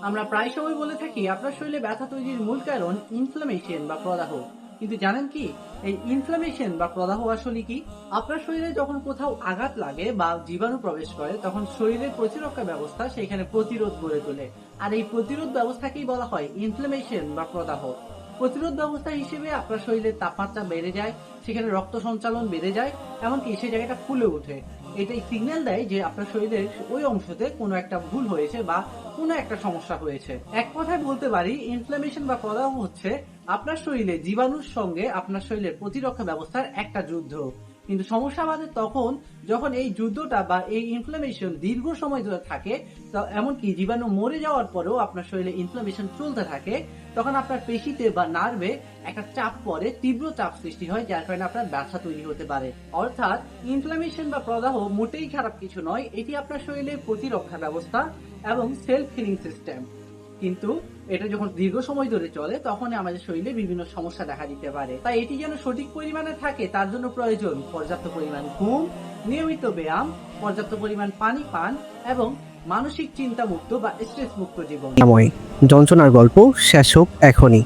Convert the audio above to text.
আমরা প্রায় সময় বলে থাকি আপনার শরীরে ব্যথা তৈরির মূল কারণ ইনফ্লামেশন বা প্রদাহ। কিন্তু জানেন কি এই ইনফ্লামেশন বা প্রদাহ আসলে কি? আপনার শরীরে যখন কোথাও আঘাত লাগে বা জীবাণু প্রবেশ করে তখন শরীরের প্রতিরক্ষা ব্যবস্থা সেখানে প্রতিরোধ গড়ে তোলে। আর এই প্রতিরোধ ব্যবস্থাকেই বলা হয় ইনফ্লামেশন বা প্রদাহ। প্রতিরোধ ব্যবস্থা হিসেবে আপনার শরীরের তাপমাত্রা বেড়ে যায়, সেখানে রক্ত সঞ্চালন বেড়ে যায়, এমনকি সেই জায়গাটা ফুলে ওঠে। এটাই সিগন্যাল দেয় যে আপনার শরীরের ওই অংশতে কোনো একটা ভুল হয়েছে বা কোনো একটা সমস্যা হয়েছে। এক কথায় বলতে পারি ইনফ্লামেশন বা প্রদাহ হচ্ছে আপনার শরীরে জীবাণুর সঙ্গে আপনার শরীরের প্রতিরক্ষা ব্যবস্থার একটা যুদ্ধ। কিন্তু সমস্যা বাধে তখন যখন এই যুদ্ধটা বা এই ইনফ্লামেশন দীর্ঘ সময় ধরে থাকে, এমনকি জীবাণু মরে যাওয়ার পরেও আপনার শরীরে ইনফ্লামেশন চলতে থাকে, তখন আপনার পেশিতে বা নার্ভে একটা চাপ পড়ে, তীব্র চাপ সৃষ্টি হয়, যার কারণে আপনার ব্যথা তৈরি হতে পারে। অর্থাৎ ইনফ্লামেশন বা প্রদাহ মোটেই খারাপ কিছু নয়, এটি আপনার শরীরের প্রতিরক্ষা ব্যবস্থা এবং সেলফ হিলিং সিস্টেম। কিন্তু এটা যখন দীর্ঘ সময় ধরে চলে তখন আমাদের শরীরে বিভিন্ন সমস্যা দেখা দিতে পারে। তাই এটি যেন সঠিক পরিমাণে থাকে তার জন্য প্রয়োজন পর্যাপ্ত পরিমাণ ঘুম, নিয়মিত ব্যায়াম, পর্যাপ্ত পরিমাণ পানি পান এবং মানসিক চিন্তা মুক্ত বা স্ট্রেস মুক্ত জীবন। যন্ত্রণার গল্প শেষ হোক এখনই।